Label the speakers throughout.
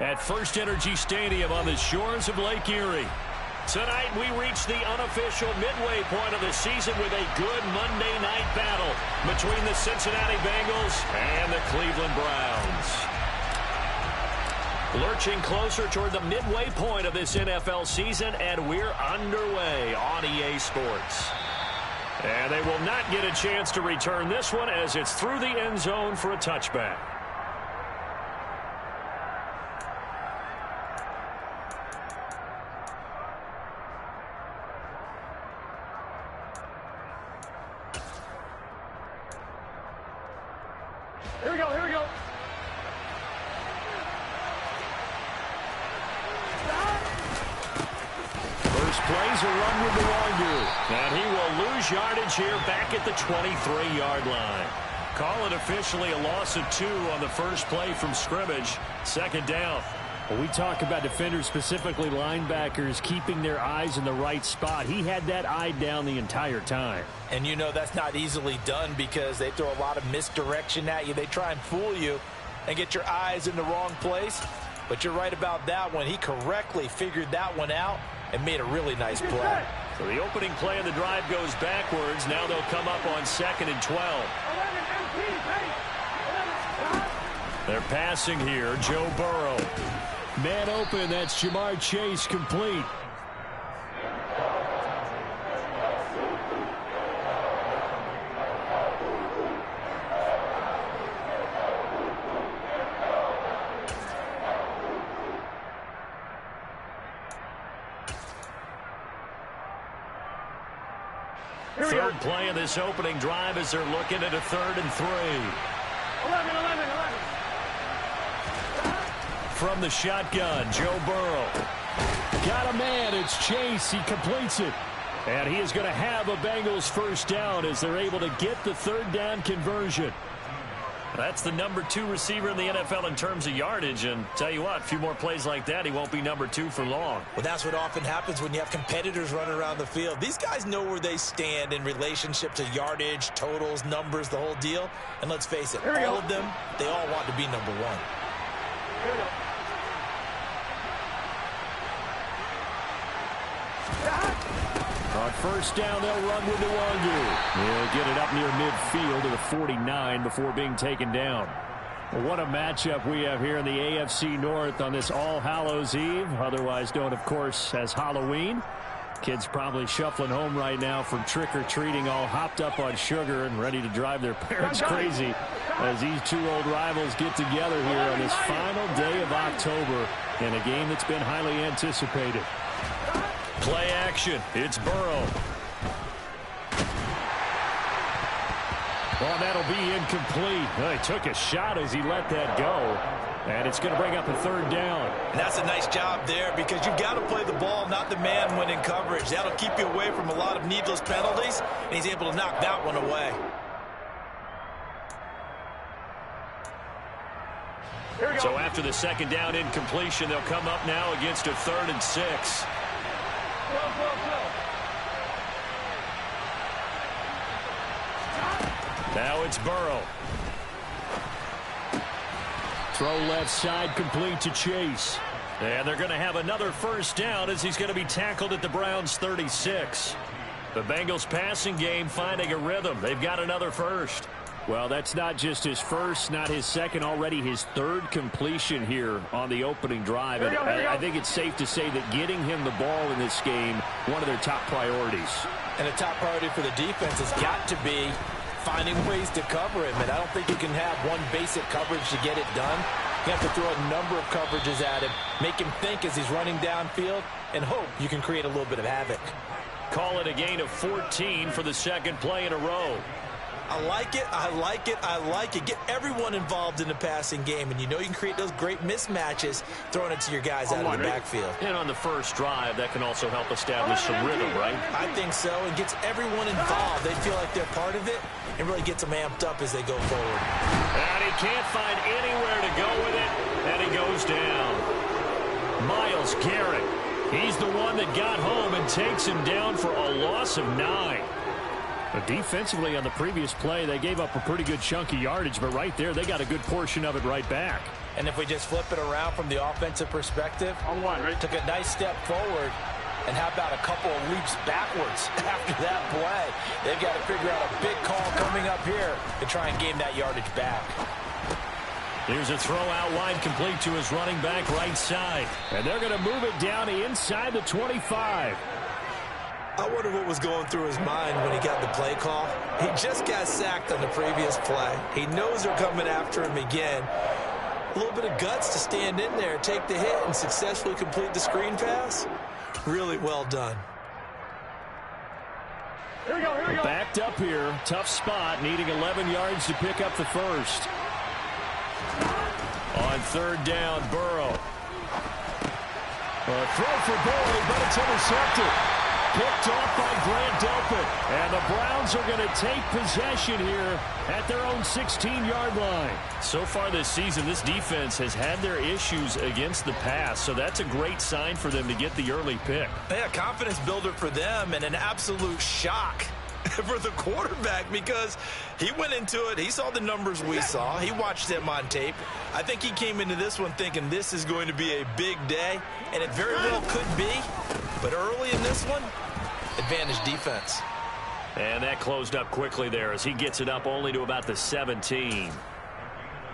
Speaker 1: at First Energy Stadium on the shores of Lake Erie. Tonight, we reach the unofficial midway point of the season with a good Monday night battle between the Cincinnati Bengals and the Cleveland Browns. Lurching closer toward the midway point of this NFL season, and we're underway on EA Sports. And they will not get a chance to return this one as it's through the end zone for a touchback.
Speaker 2: Here we go, here we go.
Speaker 1: First play's a run with the Wongu. And he will lose yardage here back at the 23-yard line. Call it officially a loss of 2 on the first play from scrimmage. Second down.
Speaker 3: Well, we talk about defenders, specifically linebackers, keeping their eyes in the right spot. He had that eye down the entire time.
Speaker 4: And you know that's not easily done because they throw a lot of misdirection at you. They try and fool you and get your eyes in the wrong place. But you're right about that one. He correctly figured that one out and made a really nice play.
Speaker 1: So the opening play of the drive goes backwards. Now they'll come up on 2nd and 12. They're passing here. Joe Burrow.
Speaker 3: Man open, that's Jamar Chase, complete.
Speaker 1: Third play of this opening drive as they're looking at a 3rd and 3.
Speaker 2: 11.
Speaker 1: From the shotgun, Joe Burrow.
Speaker 3: Got a man, it's Chase, he completes it.
Speaker 1: And he is going to have a Bengals first down as they're able to get the 3rd down conversion. That's the number 2 receiver in the NFL in terms of yardage. And tell you what, a few more plays like that, he won't be number 2 for long.
Speaker 4: Well, that's what often happens when you have competitors running around the field. These guys know where they stand in relationship to yardage, totals, numbers, the whole deal. And let's face it, all of them, they all want to be number 1.
Speaker 2: Here we go.
Speaker 3: On first down, they'll run with the Wongu.
Speaker 1: He'll get it up near midfield to the 49 before being taken down.
Speaker 3: Well, what a matchup we have here in the AFC North on this All Hallows Eve, otherwise known, of course, as Halloween. Kids probably shuffling home right now from trick-or-treating, all hopped up on sugar and ready to drive their parents crazy as these 2 old rivals get together here on this final day of October in a game that's been highly anticipated.
Speaker 1: Play action. It's Burrow.
Speaker 3: Well, that'll be incomplete. Well, he took a shot as he let that go. And it's going to bring up a 3rd down.
Speaker 4: And that's a nice job there because you've got to play the ball, not the man when in coverage. That'll keep you away from a lot of needless penalties, and he's able to knock that one away.
Speaker 1: So after the 2nd down incompletion, they'll come up now against a 3rd and 6. Now it's Burrow.
Speaker 3: Throw left side, complete to Chase.
Speaker 1: And they're going to have another first down as he's going to be tackled at the Browns' 36. The Bengals passing game finding a rhythm. They've got another first.
Speaker 3: Well, that's not just his first, not his second, already his 3rd completion here on the opening drive. And I think it's safe to say that getting him the ball in this game, one of their top priorities.
Speaker 4: And a top priority for the defense has got to be finding ways to cover him. And I don't think you can have one basic coverage to get it done. You have to throw a number of coverages at him, make him think as he's running downfield, and hope you can create a little bit of havoc.
Speaker 1: Call it a gain of 14 for the 2nd play in a row.
Speaker 4: I like it, I like it, I like it. Get everyone involved in the passing game, and you know you can create those great mismatches throwing it to your guys out of the backfield.
Speaker 1: And on the first drive, that can also help establish some rhythm, right?
Speaker 4: I think so, and gets everyone involved. They feel like they're part of it, and really gets them amped up as they go forward.
Speaker 1: And he can't find anywhere to go with it, and he goes down. Myles Garrett, he's the one that got home and takes him down for a loss of 9.
Speaker 3: But defensively on the previous play, they gave up a pretty good chunk of yardage, but right there, they got a good portion of it right back.
Speaker 4: And if we just flip it around from the offensive perspective,
Speaker 2: On one, right?
Speaker 4: took a nice step forward, and how about a couple of leaps backwards after that play? They've got to figure out a big call coming up here to try and gain that yardage back.
Speaker 1: Here's a throw out wide, complete to his running back right side.
Speaker 3: And they're going to move it down inside the 25.
Speaker 4: I wonder what was going through his mind when he got the play call. He just got sacked on the previous play. He knows they're coming after him again. A little bit of guts to stand in there, take the hit, and successfully complete the screen pass. Really well done.
Speaker 2: Here we go, here we go.
Speaker 3: Backed up here. Tough spot, needing 11 yards to pick up the first. On third down, Burrow. A throw for Boyd, but it's intercepted. Picked off by Grant Delpit. And the Browns are going to take possession here at their own 16-yard line.
Speaker 1: So far this season, this defense has had their issues against the pass, so that's a great sign for them to get the early pick.
Speaker 4: Yeah, confidence builder for them and an absolute shock for the quarterback because he went into it. He saw the numbers we saw. He watched them on tape. I think he came into this one thinking this is going to be a big day, and it very well could be. But early in this one, advantage defense.
Speaker 1: And that closed up quickly there as he gets it up only to about the 17.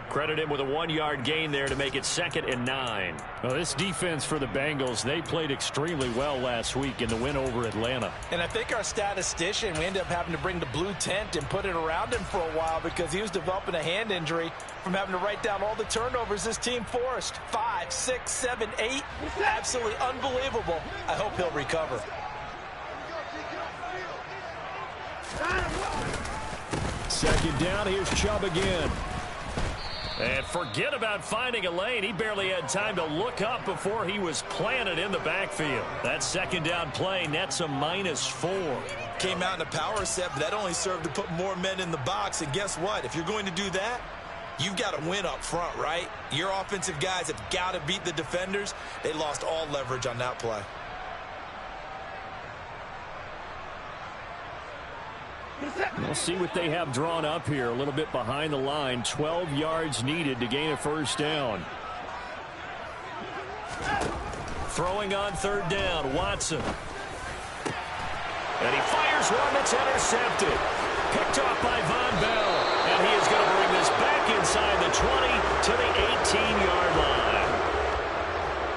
Speaker 1: Credit him with a 1-yard gain there to make it 2nd and 9.
Speaker 3: Well, this defense for the Bengals, they played extremely well last week in the win over Atlanta.
Speaker 4: And I think our statistician, we ended up having to bring the blue tent and put it around him for a while because he was developing a hand injury from having to write down all the turnovers this team forced. 5, 6, 7, 8. Absolutely unbelievable. I hope he'll recover.
Speaker 3: Second down, here's Chubb again.
Speaker 1: And forget about finding a lane. He barely had time to look up before he was planted in the backfield. That second down play nets a -4.
Speaker 4: Came out in a power set, but that only served to put more men in the box. And guess what? If you're going to do that, you've got to win up front, right? Your offensive guys have got to beat the defenders. They lost all leverage on that play.
Speaker 3: We'll see what they have drawn up here. A little bit behind the line. 12 yards needed to gain a first down.
Speaker 1: Throwing on third down, Watson. And he fires one that's intercepted. Picked off by Von Bell. And he is going to bring this back inside the 20 to the 18-yard line.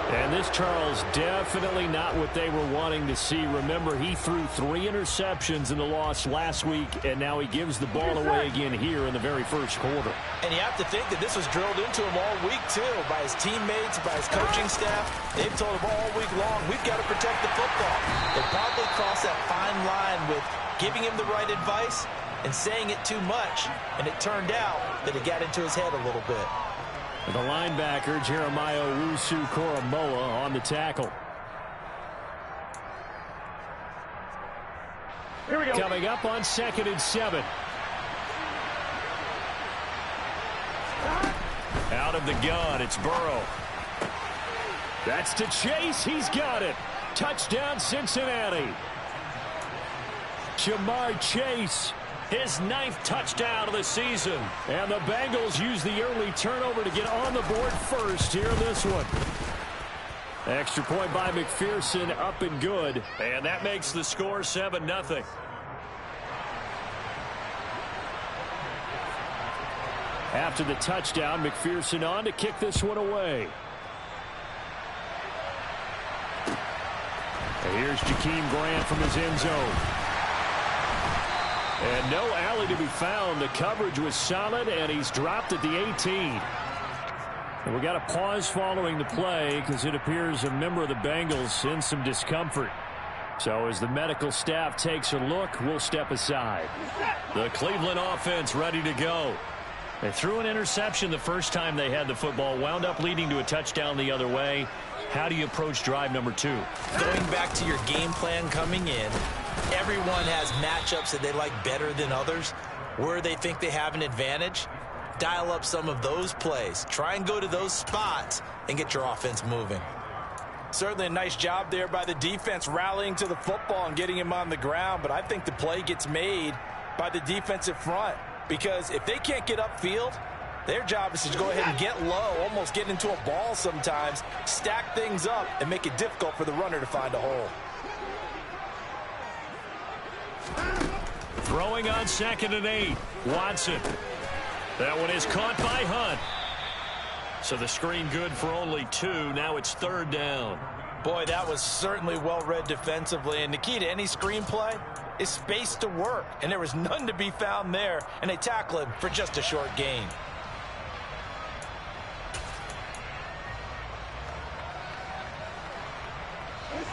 Speaker 3: And this, Charles, definitely not what they were wanting to see. Remember, he threw 3 interceptions in the loss last week, and now he gives the ball away again here in the very first quarter.
Speaker 4: And you have to think that this was drilled into him all week, too, by his teammates, by his coaching staff. They've told him all week long, we've got to protect the football. They probably crossed that fine line with giving him the right advice and saying it too much, and it turned out that it got into his head a little bit.
Speaker 3: The linebacker, Jeremiah Owusu-Koramoah, on the tackle.
Speaker 2: Here we go.
Speaker 3: Coming up on 2nd and 7.
Speaker 1: Out of the gun, it's Burrow.
Speaker 3: That's to Chase. He's got it. Touchdown, Cincinnati. Jamar Chase.
Speaker 1: His 9th touchdown of the season.
Speaker 3: And the Bengals use the early turnover to get on the board first here in this one. Extra point by McPherson, up and good.
Speaker 1: And that makes the score 7-0.
Speaker 3: After the touchdown, McPherson on to kick this one away. And here's Jakeem Grant from his end zone. And no alley to be found. The coverage was solid, and he's dropped at the 18. And we got a pause following the play because it appears a member of the Bengals in some discomfort. So as the medical staff takes a look, we'll step aside.
Speaker 1: The Cleveland offense ready to go. They threw an interception the first time they had the football, wound up leading to a touchdown the other way. How do you approach drive number 2?
Speaker 4: Going back to your game plan coming in, everyone has matchups that they like better than others. Where they think they have an advantage, dial up some of those plays. Try and go to those spots and get your offense moving. Certainly a nice job there by the defense rallying to the football and getting him on the ground, but I think the play gets made by the defensive front because if they can't get upfield, Their job is to go ahead and get low, almost get into a ball sometimes, stack things up, and make it difficult for the runner to find a hole.
Speaker 1: Throwing on 2nd and 8. Watson. That one is caught by Hunt. So the screen good for only 2. Now it's 3rd down.
Speaker 4: Boy, that was certainly well-read defensively. And the key to any screenplay is space to work. And there was none to be found there. And they tackle him for just a short gain.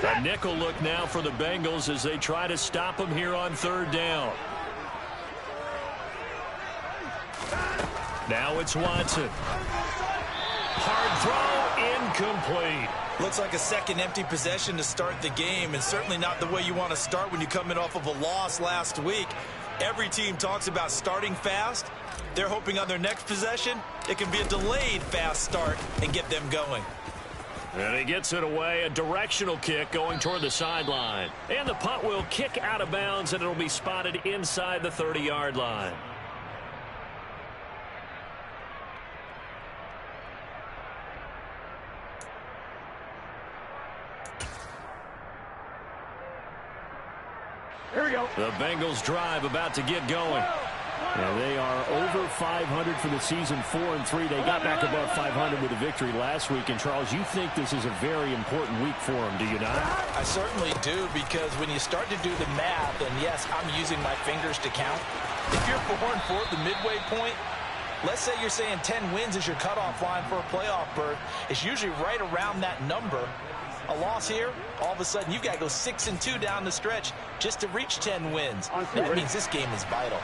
Speaker 1: A nickel look now for the Bengals as they try to stop him here on 3rd down. Now it's Watson. Hard throw, incomplete.
Speaker 4: Looks like a second empty possession to start the game, and certainly not the way you want to start when you come in off of a loss last week. Every team talks about starting fast. They're hoping on their next possession, it can be a delayed fast start and get them going.
Speaker 1: And he gets it away, a directional kick going toward the sideline. And the punt will kick out of bounds, and it'll be spotted inside the 30-yard line.
Speaker 2: Here we go.
Speaker 1: The Bengals drive about to get going.
Speaker 3: Yeah, they are over 500 for the season, 4-3. They got back above 500 with a victory last week. And, Charles, you think this is a very important week for them, do you not?
Speaker 4: I certainly do, because when you start to do the math, and yes, I'm using my fingers to count. If you're 4-4 at the midway point, let's say you're saying 10 wins is your cutoff line for a playoff berth. It's usually right around that number. A loss here, all of a sudden you've got to go 6-2 down the stretch just to reach 10 wins. That means this game is vital.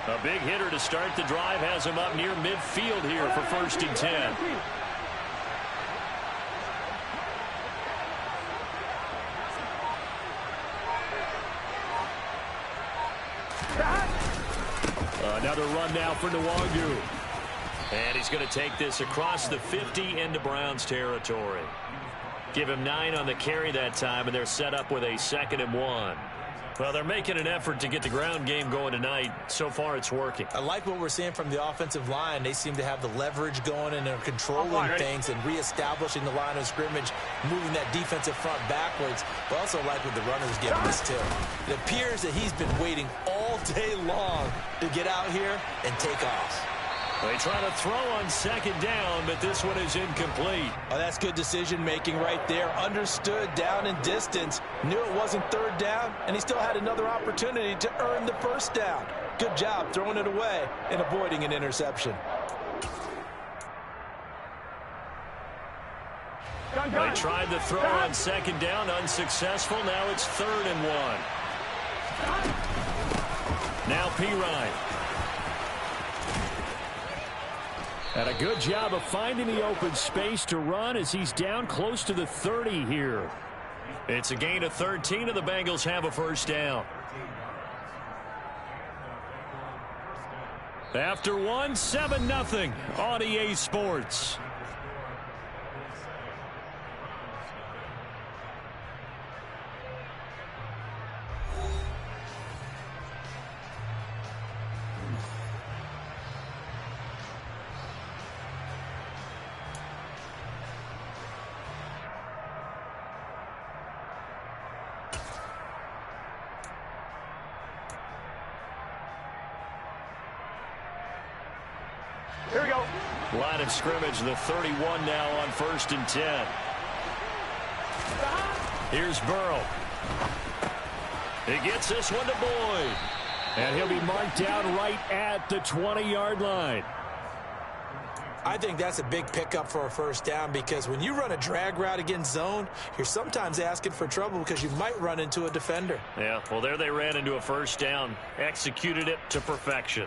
Speaker 1: A big hitter to start the drive has him up near midfield here for 1st and 10. Another run now for Nwangu. And he's going to take this across the 50 into Browns territory. Give him 9 on the carry that time, and they're set up with a 2nd and 1. Well, they're making an effort to get the ground game going tonight. So far, it's working.
Speaker 4: I like what we're seeing from the offensive line. They seem to have the leverage going, and they're controlling things and reestablishing the line of scrimmage, moving that defensive front backwards. But also like what the runner's giving us, too. It appears that he's been waiting all day long to get out here and take off.
Speaker 1: They try to throw on 2nd down, but this one is incomplete.
Speaker 4: Oh, that's good decision-making right there. Understood down and distance. Knew it wasn't 3rd down, and he still had another opportunity to earn the 1st down. Good job throwing it away and avoiding an interception.
Speaker 1: They tried to throw on 2nd down, unsuccessful. Now it's 3rd and 1. Now Pirine. And a good job of finding the open space to run as he's down close to the 30 here. It's a gain of 13, and the Bengals have a 1st down. After 1, 7-0 on EA Sports.
Speaker 2: Here we go.
Speaker 1: Line of scrimmage, the 31 now on 1st and 10. Here's Burrow. He gets this one to Boyd. And he'll be marked down right at the 20-yard line.
Speaker 4: I think that's a big pickup for a 1st down, because when you run a drag route against zone, you're sometimes asking for trouble because you might run into a defender.
Speaker 1: Yeah, well, there they ran into a 1st down. Executed it to perfection.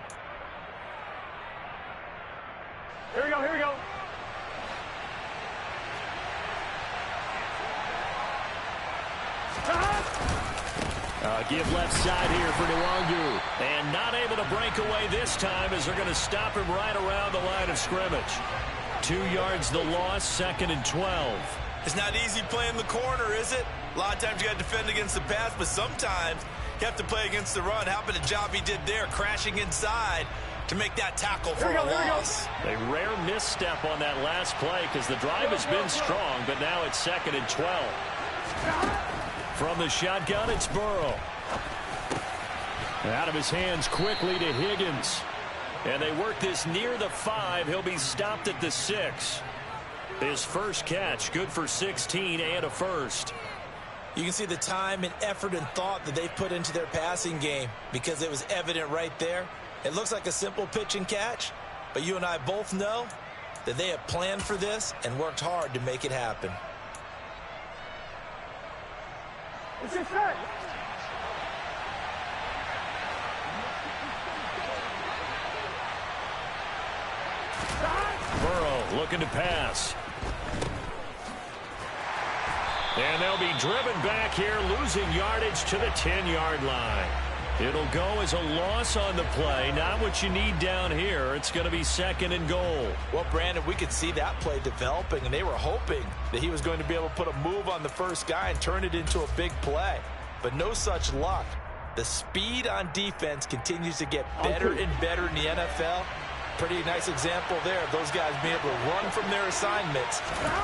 Speaker 2: Here we go, here we go.
Speaker 1: Give left side here for Nwangu. And not able to break away this time as they're going to stop him right around the line of scrimmage. 2 yards the loss, 2nd and 12.
Speaker 4: It's not easy playing the corner, is it? A lot of times you got to defend against the pass, but sometimes you have to play against the run. How about the job he did there, crashing inside, to make that tackle for a loss.
Speaker 1: A rare misstep on that last play because the drive has been strong, but now it's 2nd and 12. From the shotgun, it's Burrow. Out of his hands quickly to Higgins. And they work this near the 5. He'll be stopped at the 6. His first catch, good for 16 and a first.
Speaker 4: You can see the time and effort and thought that they've put into their passing game because it was evident right there. It looks like a simple pitch and catch, but you and I both know that they have planned for this and worked hard to make it happen.
Speaker 1: Burrow looking to pass. And they'll be driven back here, losing yardage to the 10-yard line. It'll go as a loss on the play. Not what you need down here. It's going to be 2nd and goal.
Speaker 4: Well, Brandon, we could see that play developing, and they were hoping that he was going to be able to put a move on the first guy and turn it into a big play. But no such luck. The speed on defense continues to get better and better in the NFL. Pretty nice example there of those guys being able to run from their assignments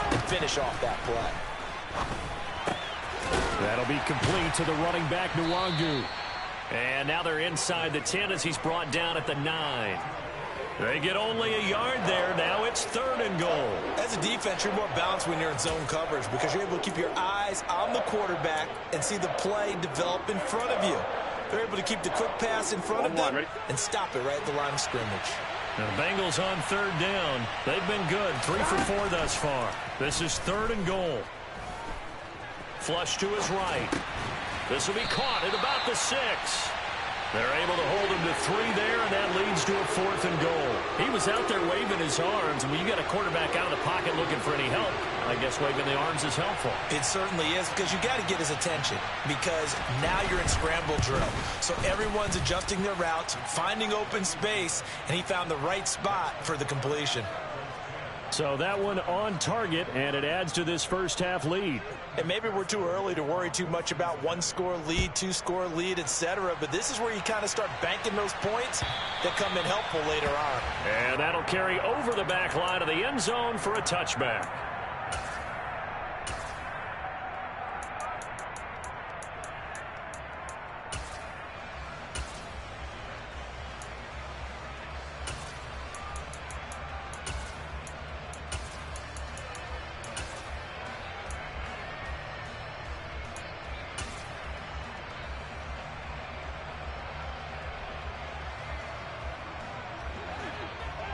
Speaker 4: and finish off that play.
Speaker 3: That'll be complete to the running back, Nwangu.
Speaker 1: And now they're inside the 10 as he's brought down at the 9. They get only a yard there. Now it's 3rd and goal.
Speaker 4: As a defense, you're more balanced when you're in zone coverage because you're able to keep your eyes on the quarterback and see the play develop in front of you. They're able to keep the quick pass in front of them and stop it right at the line of scrimmage.
Speaker 1: The Bengals on 3rd down. They've been good. 3 for 4 thus far. This is 3rd and goal. Flush to his right. This will be caught at about the 6. They're able to hold him to 3 there, and that leads to a 4th and goal. He was out there waving his arms, and when you got a quarterback out of the pocket looking for any help, I guess waving the arms is helpful.
Speaker 4: It certainly is because you got to get his attention because now you're in scramble drill. So everyone's adjusting their routes, finding open space, and he found the right spot for the completion.
Speaker 3: So that one on target, and it adds to this first half lead.
Speaker 4: And maybe we're too early to worry too much about 1-score lead, 2-score lead, etc. But this is where you kind of start banking those points that come in helpful later on.
Speaker 1: And that'll carry over the back line of the end zone for a touchback.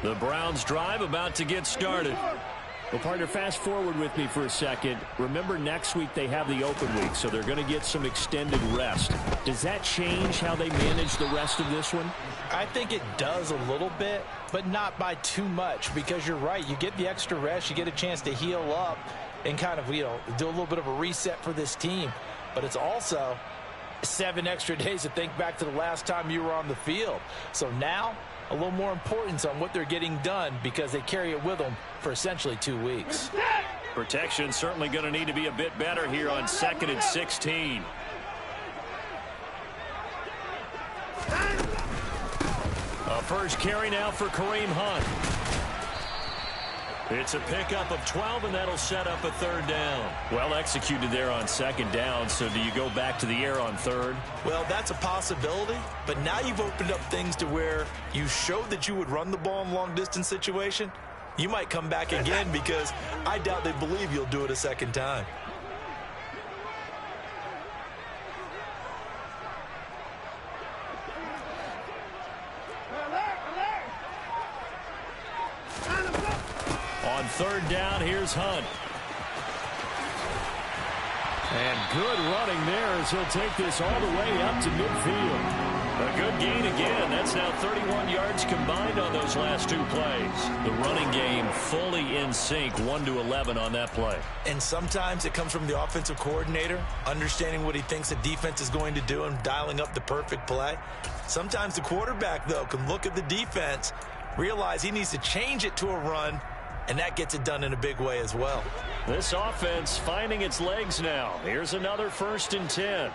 Speaker 1: The Browns drive about to get started.
Speaker 3: Well, partner, fast forward with me for a second. Remember, next week they have the open week, so they're going to get some extended rest. Does that change how they manage the rest of this one?
Speaker 4: I think it does a little bit, but not by too much, because you're right. You get the extra rest, you get a chance to heal up and kind of, do a little bit of a reset for this team. But it's also 7 extra days to think back to the last time you were on the field. So now, a little more importance on what they're getting done because they carry it with them for essentially 2 weeks.
Speaker 1: Protection certainly going to need to be a bit better here on 2nd and 16. A first carry now for Kareem Hunt. It's a pickup of 12, and that'll set up a 3rd down. Well executed there on 2nd down, so do you go back to the air on 3rd?
Speaker 4: Well, that's a possibility, but now you've opened up things to where you showed that you would run the ball in long-distance situation. You might come back again because I doubt they believe you'll do it a 2nd time.
Speaker 1: On 3rd down, here's Hunt. And good running there as he'll take this all the way up to midfield. A good gain again. That's now 31 yards combined on those last 2 plays. The running game fully in sync, 1-11 on that play.
Speaker 4: And sometimes it comes from the offensive coordinator, understanding what he thinks the defense is going to do and dialing up the perfect play. Sometimes the quarterback, though, can look at the defense, realize he needs to change it to a run, and that gets it done in a big way as well.
Speaker 1: This offense finding its legs now. Here's another 1st and 10.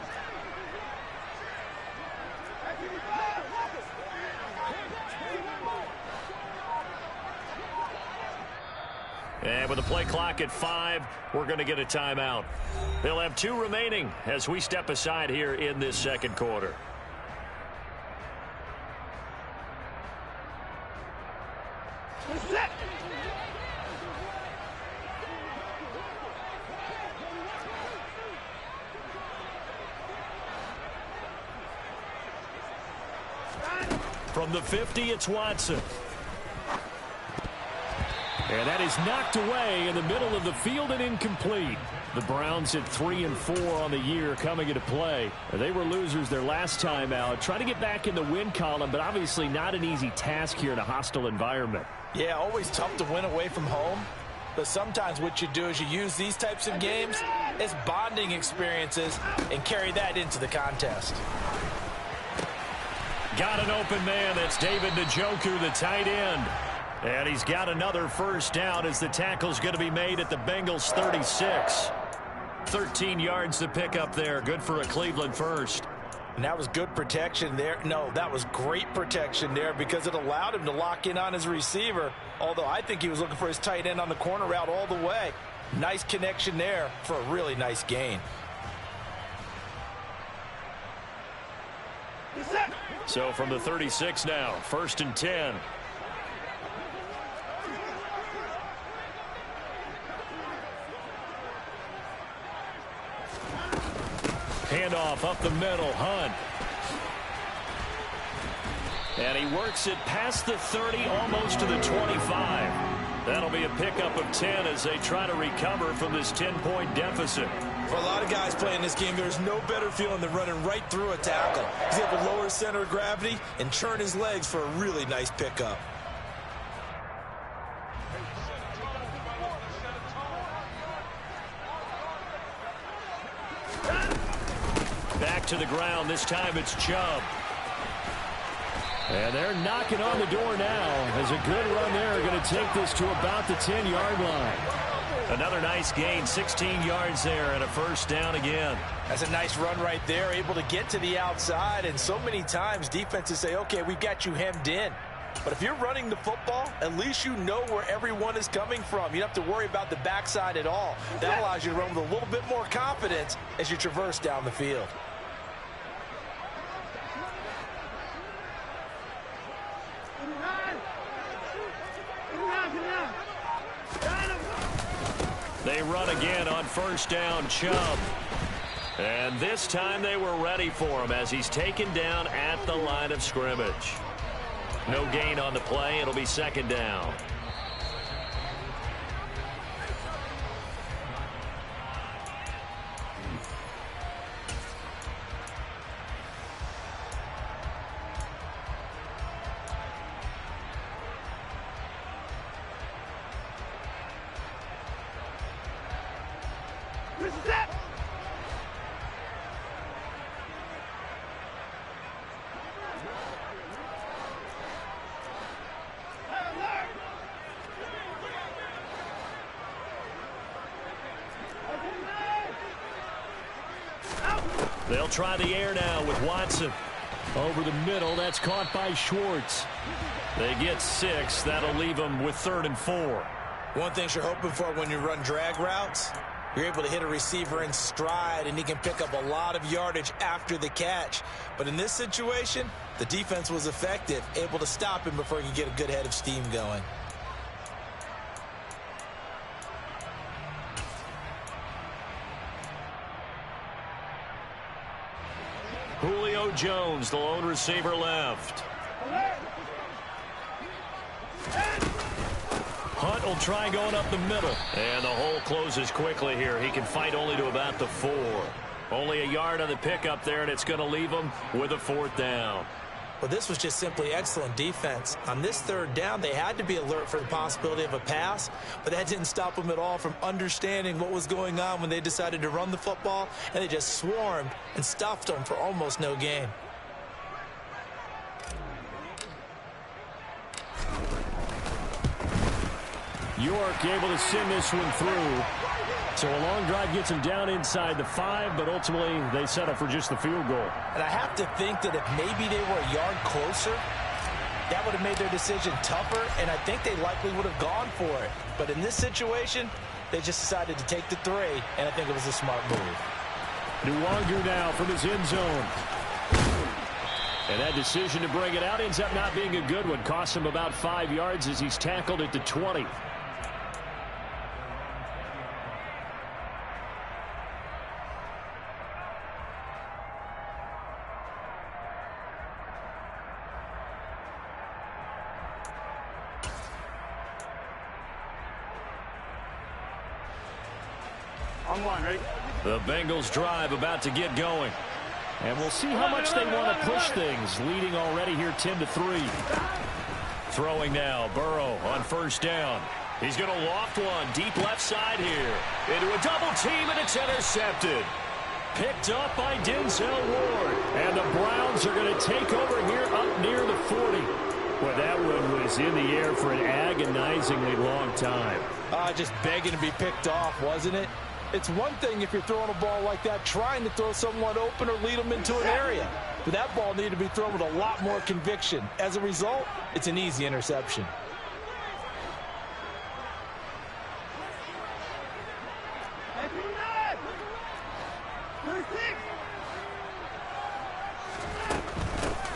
Speaker 1: And with the play clock at 5, we're going to get a timeout. They'll have 2 remaining as we step aside here in this second quarter. From the 50, it's Watson. And that is knocked away in the middle of the field and incomplete. The Browns at 3-4 on the year coming into play. They were losers their last time out. Trying to get back in the win column, but obviously not an easy task here in a hostile environment.
Speaker 4: Yeah, always tough to win away from home. But sometimes what you do is you use these types of games as bonding experiences and carry that into the contest.
Speaker 1: Got an open man. That's David Njoku, the tight end. And he's got another first down as the tackle's going to be made at the Bengals 36. 13 yards to pick up there. Good for a Cleveland first.
Speaker 4: And that was good protection there. No, that was great protection there because it allowed him to lock in on his receiver. Although I think he was looking for his tight end on the corner route all the way. Nice connection there for a really nice gain.
Speaker 1: So from the 36 now, 1st and 10. Handoff up the middle, Hunt. And he works it past the 30, almost to the 25. That'll be a pickup of 10 as they try to recover from this 10-point deficit.
Speaker 4: For a lot of guys playing this game, there's no better feeling than running right through a tackle. He's able to lower his center of gravity and churn his legs for a really nice pickup.
Speaker 1: Back to the ground. This time it's Chubb. And they're knocking on the door now as a good run there. Going to take this to about the 10-yard line. Another nice gain, 16 yards there and a first down again.
Speaker 4: That's a nice run right there, able to get to the outside. And so many times defenses say, okay, we've got you hemmed in. But if you're running the football, at least you know where everyone is coming from. You don't have to worry about the backside at all. That allows you to run with a little bit more confidence as you traverse down the field.
Speaker 1: They run again on first down, Chubb. And this time they were ready for him as he's taken down at the line of scrimmage. No gain on the play. It'll be second down. They'll try the air now with Watson. Over the middle, that's caught by Schwartz. They get 6. That'll leave them with 3rd and 4.
Speaker 4: One thing you're hoping for when you run drag routes, you're able to hit a receiver in stride, and he can pick up a lot of yardage after the catch. But in this situation, the defense was effective, able to stop him before he could get a good head of steam going.
Speaker 1: Julio Jones, the lone receiver left. Hunt will try going up the middle. And the hole closes quickly here. He can fight only to about the 4. Only a yard on the pickup there, and it's going to leave him with a 4th down.
Speaker 4: Well, this was just simply excellent defense. On this 3rd down, they had to be alert for the possibility of a pass, but that didn't stop them at all from understanding what was going on when they decided to run the football, and they just swarmed and stuffed them for almost no gain.
Speaker 3: York able to send this one through. So a long drive gets him down inside the 5, but ultimately they settle for just the field goal.
Speaker 4: And I have to think that if maybe they were a yard closer, That would have made their decision tougher, and I think they likely would have gone for it. But in this situation, they just decided to take the 3, and I think it was a smart move.
Speaker 3: Nwangu now from his end zone. And that decision to bring it out ends up not being a good one. Costs him about 5 yards as he's tackled at the 20.
Speaker 2: On one, ready?
Speaker 3: The Bengals drive about to get going. And we'll see how much they want to push things, leading already here 10-3. Throwing now, Burrow on first down. He's going to loft one deep left side here. Into a double team, and it's intercepted. Picked up by Denzel Ward. And the Browns are going to take over here up near the 40. Well, that one was in the air for an agonizingly long time.
Speaker 4: Just begging to be picked off, wasn't it? It's one thing if you're throwing a ball like that, trying to throw someone open or lead them into an area. But that ball needed to be thrown with a lot more conviction. As a result, it's an easy interception.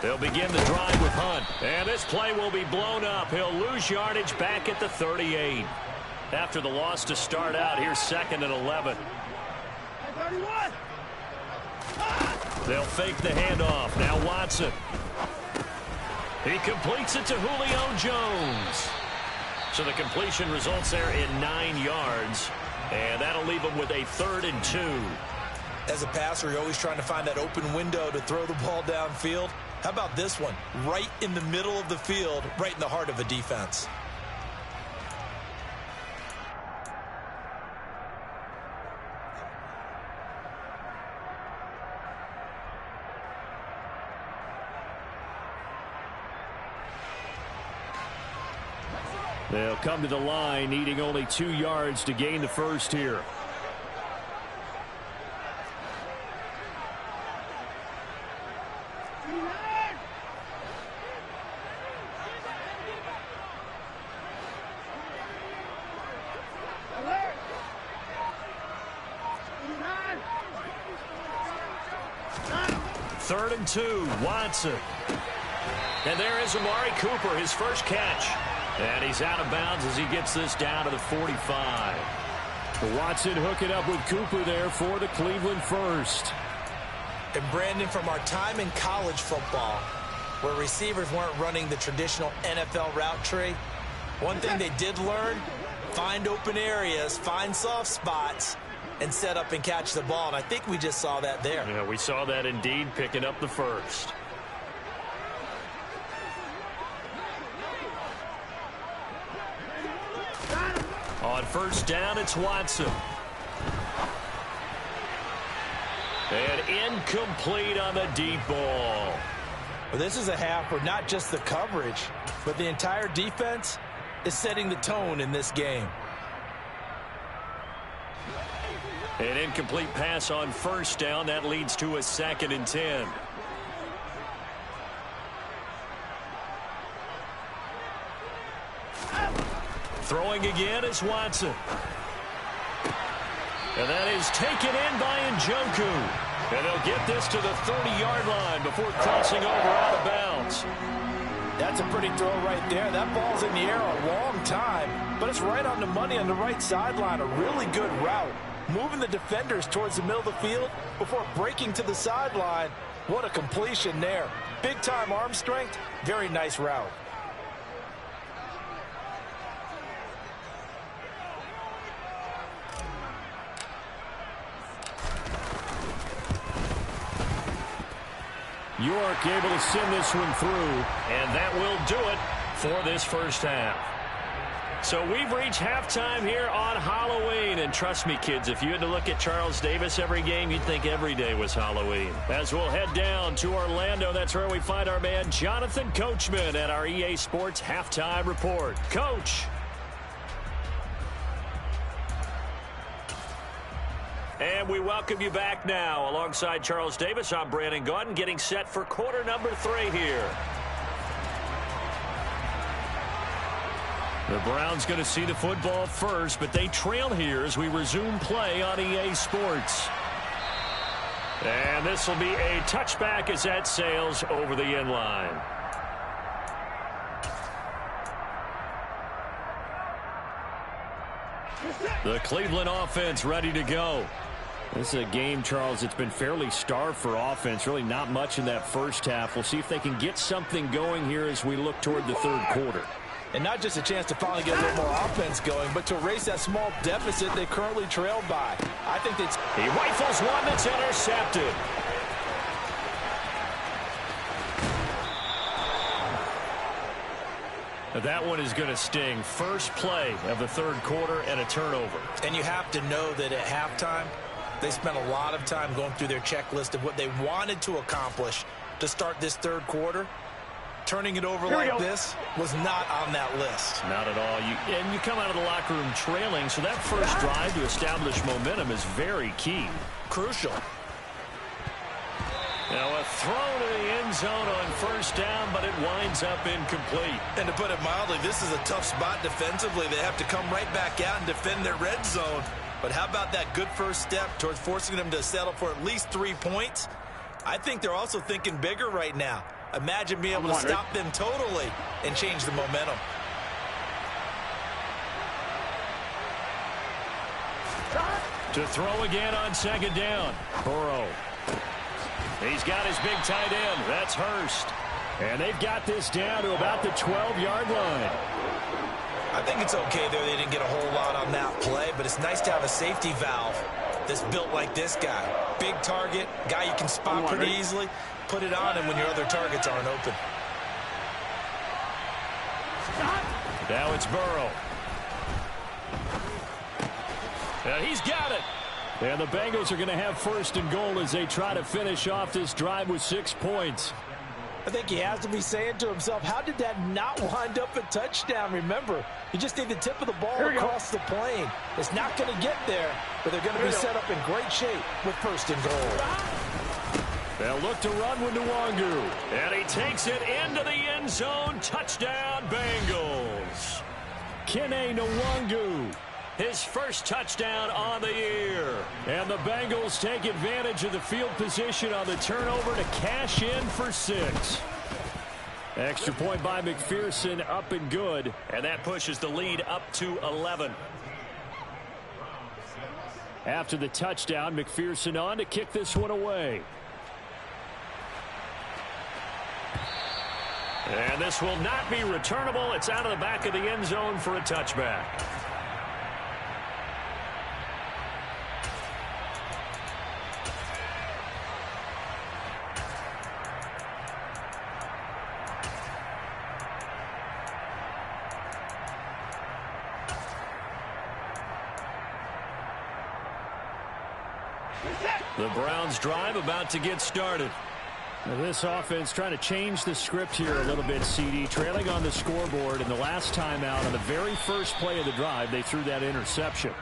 Speaker 3: They'll begin the drive with Hunt. And this play will be blown up. He'll lose yardage back at the 38. After the loss to start out, here's 2nd and 11. They'll fake the handoff. Now Watson. He completes it to Julio Jones. So the completion results there in 9 yards. And that'll leave him with a 3rd and 2.
Speaker 4: As a passer, you're always trying to find that open window to throw the ball downfield. How about this one? Right in the middle of the field, right in the heart of a defense.
Speaker 3: They'll come to the line, needing only 2 yards to gain the first here. Third and 2, Watson. And there is Amari Cooper, his first catch. And he's out of bounds as he gets this down to the 45. Watson hooking up with Cooper there for the Cleveland first.
Speaker 4: And Brandon, from our time in college football, where receivers weren't running the traditional NFL route tree, one thing they did learn, find open areas, find soft spots, and set up and catch the ball. And I think we just saw that there.
Speaker 3: Yeah, we saw that indeed, picking up the first. On first down, it's Watson. And incomplete on the deep ball.
Speaker 4: Well, this is a half where not just the coverage, but the entire defense is setting the tone in this game.
Speaker 3: An incomplete pass on first down. That leads to a 2nd and 10. Throwing again is Watson. And that is taken in by Njoku. And they'll get this to the 30-yard line before crossing over out of bounds.
Speaker 4: That's a pretty throw right there. That ball's in the air a long time, but it's right on the money on the right sideline. A really good route. Moving the defenders towards the middle of the field before breaking to the sideline. What a completion there. Big-time arm strength. Very nice route.
Speaker 3: York able to send this one through, and that will do it for this first half. So we've reached halftime here on Halloween, and trust me, kids, if you had to look at Charles Davis every game, you'd think every day was Halloween. As we'll head down to Orlando, that's where we find our man Jonathan Coachman at our EA Sports Halftime Report. Coach. And we welcome you back now. Alongside Charles Davis, I'm Brandon Gaudin, getting set for quarter number 3 here.
Speaker 1: The Browns going to see the football first, but they trail here as we resume play on EA Sports. And this will be a touchback as that sails over the end line. The Cleveland offense ready to go. This is a game, Charles, it's been fairly starved for offense. Really not much in that first half. We'll see if they can get something going here as we look toward the third quarter.
Speaker 4: And not just a chance to finally get a little more offense going, but to erase that small deficit they currently trailed by. I think that's...
Speaker 1: He rifles one that's intercepted. That one is going to sting. First play of the third quarter and a turnover.
Speaker 4: And you have to know that at halftime, they spent a lot of time going through their checklist of what they wanted to accomplish to start this third quarter. Turning it over like this was not on that list.
Speaker 1: Not at all. And you come out of the locker room trailing, so that first drive to establish momentum is very key.
Speaker 4: Crucial.
Speaker 1: Now a throw to the end zone on first down, but it winds up incomplete.
Speaker 4: And to put it mildly, this is a tough spot defensively. They have to come right back out and defend their red zone. But how about that good first step towards forcing them to settle for at least 3 points? I think they're also thinking bigger right now. Imagine being able to stop them totally and change the momentum.
Speaker 1: To throw again on second down. Burrow. He's got his big tight end. That's Hurst. And they've got this down to about the 12-yard line.
Speaker 4: I think it's okay there. They didn't get a whole lot on that play, but it's nice to have a safety valve that's built like this guy. Big target, guy you can spot pretty easily. Put it on him when your other targets aren't open.
Speaker 1: Now it's Burrow. And he's got it. And the Bengals are going to have first and goal as they try to finish off this drive with 6 points.
Speaker 4: I think he has to be saying to himself, how did that not wind up a touchdown? Remember, you just need the tip of the ball across the plane. It's not going to get there, but they're going to be set up in great shape with first and goal.
Speaker 1: They'll look to run with Nwangu. And he takes it into the end zone. Touchdown, Bengals. Kene Nwangu. His first touchdown on the year. And the Bengals take advantage of the field position on the turnover to cash in for 6. Extra point by McPherson, up and good. And that pushes the lead up to 11. After the touchdown, McPherson on to kick this one away. And this will not be returnable. It's out of the back of the end zone for a touchback. The Browns drive about to get started. Now this offense trying to change the script here a little bit, CD. Trailing on the scoreboard, and the last time out on the very first play of the drive, they threw that interception.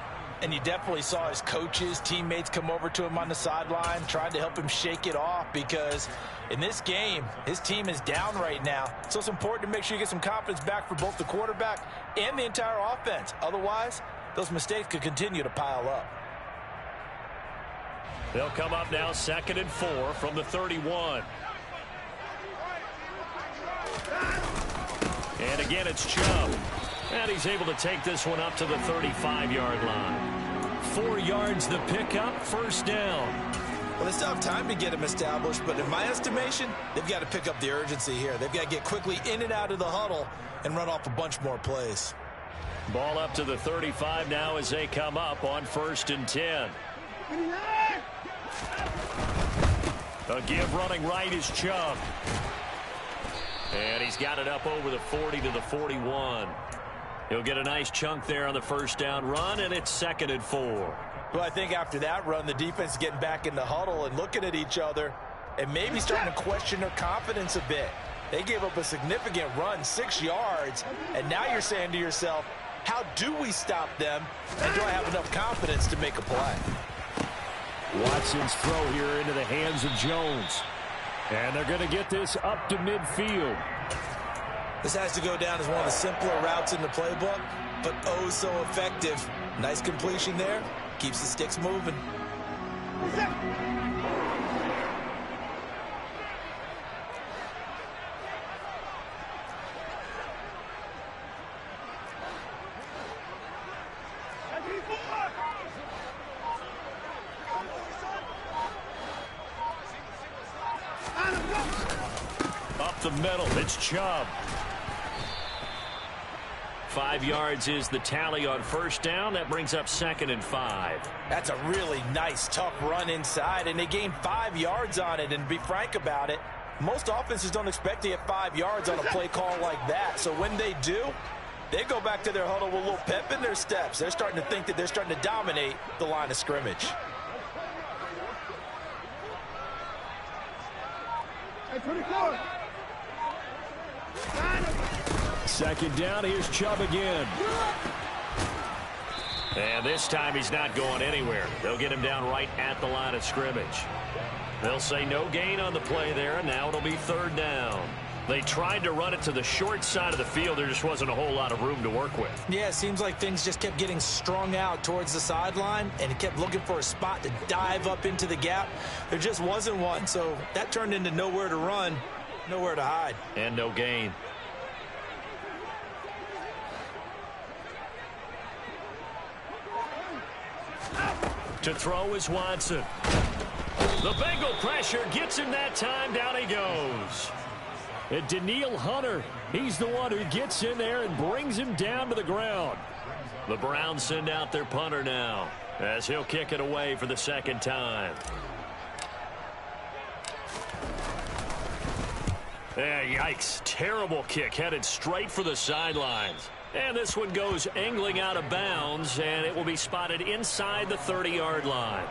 Speaker 4: And you definitely saw his coaches, teammates come over to him on the sideline, trying to help him shake it off, because in this game, his team is down right now. So it's important to make sure you get some confidence back for both the quarterback and the entire offense. Otherwise, those mistakes could continue to pile up.
Speaker 1: They'll come up now 2nd and 4 from the 31. And again, it's Chubb. And he's able to take this one up to the 35-yard line. 4 yards the pickup, first down.
Speaker 4: Well, they still have time to get him established, but in my estimation, they've got to pick up the urgency here. They've got to get quickly in and out of the huddle and run off a bunch more plays.
Speaker 1: Ball up to the 35 now as they come up on 1st and 10. A give running right is Chubb. And he's got it up over the 40 to the 41. He'll get a nice chunk there on the first down run, and it's 2nd and 4.
Speaker 4: Well, I think after that run, the defense is getting back in the huddle and looking at each other and maybe starting to question their confidence a bit. They gave up a significant run, 6 yards, and now you're saying to yourself, how do we stop them, and do I have enough confidence to make a play?
Speaker 3: Watson's throw here into the hands of Jones. And they're going to get this up to midfield.
Speaker 4: This has to go down as one of the simpler routes in the playbook, but oh so effective. Nice completion there. Keeps the sticks moving.
Speaker 1: Up the middle, it's Chubb. 5 yards is the tally on first down. That brings up 2nd and 5.
Speaker 4: That's a really nice, tough run inside, and they gained 5 yards on it. And to be frank about it, most offenses don't expect to get 5 yards on a play call like that. So when they do, they go back to their huddle with a little pep in their steps. They're starting to think that they're starting to dominate the line of scrimmage.
Speaker 2: Hey, 24.
Speaker 1: 2nd down, here's Chubb again. And this time he's not going anywhere. They'll get him down right at the line of scrimmage. They'll say no gain on the play there, and now it'll be 3rd down. They tried to run it to the short side of the field. There just wasn't a whole lot of room to work with.
Speaker 4: Yeah, it seems like things just kept getting strung out towards the sideline, and it kept looking for a spot to dive up into the gap. There just wasn't one, so that turned into nowhere to run, nowhere to hide.
Speaker 1: And no gain. To throw is Watson. The Bengal pressure gets him that time. Down he goes. And Daniil Hunter, he's the one who gets in there and brings him down to the ground. The Browns send out their punter now as he'll kick it away for the 2nd time. Yeah, yikes. Terrible kick headed straight for the sidelines. And this one goes angling out of bounds, and it will be spotted inside the 30-yard line.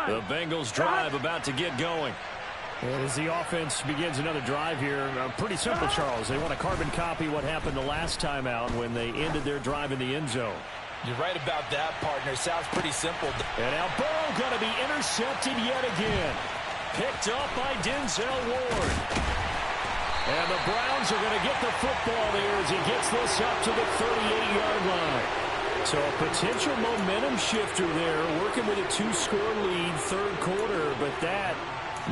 Speaker 1: The Bengals drive about to get going.
Speaker 3: And as the offense begins another drive here, pretty simple, Charles. They want to carbon copy what happened the last time out when they ended their drive in the end zone.
Speaker 4: You're right about that, partner. Sounds pretty simple.
Speaker 3: And now Burrow going to be intercepted yet again.
Speaker 1: Picked up by Denzel Ward.
Speaker 3: And the Browns are going to get the football there as he gets this up to the 38-yard line. So a potential momentum shifter there, working with a 2-score lead, 3rd quarter, but that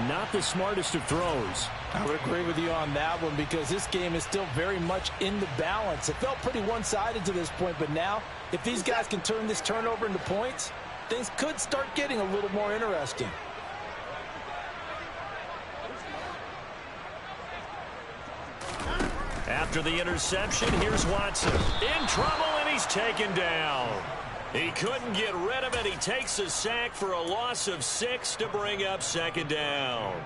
Speaker 3: not the smartest of throws.
Speaker 4: I would agree with you on that one because this game is still very much in the balance. It felt pretty one-sided to this point, but now if these guys can turn this turnover into points, things could start getting a little more interesting.
Speaker 1: After the interception, here's Watson. In trouble, and he's taken down. He couldn't get rid of it. He takes a sack for a loss of 6 to bring up 2nd down.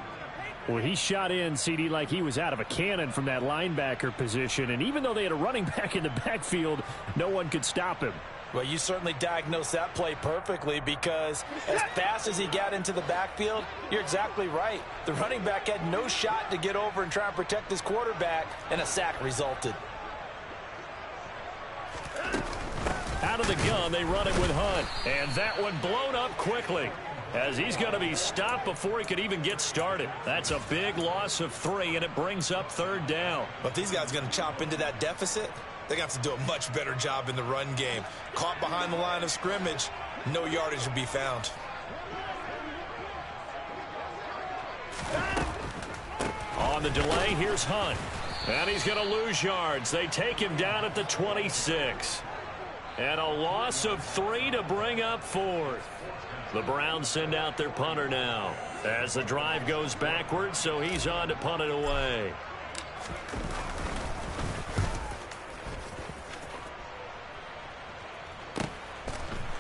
Speaker 3: Well, he shot in, CD, like he was out of a cannon from that linebacker position. And even though they had a running back in the backfield, no one could stop him.
Speaker 4: Well, you certainly diagnosed that play perfectly because as fast as he got into the backfield, you're exactly right. The running back had no shot to get over and try and protect his quarterback, and a sack resulted.
Speaker 1: Out of the gun, they run it with Hunt. And that one blown up quickly as he's going to be stopped before he could even get started. That's a big loss of 3, and it brings up 3rd down.
Speaker 4: But if these guys are going to chop into that deficit, they're going to have to do a much better job in the run game. Caught behind the line of scrimmage, no yardage to be found.
Speaker 1: On the delay, here's Hunt. And he's going to lose yards. They take him down at the 26. And a loss of 3 to bring up 4th. The Browns send out their punter now as the drive goes backwards, so he's on to punt it away.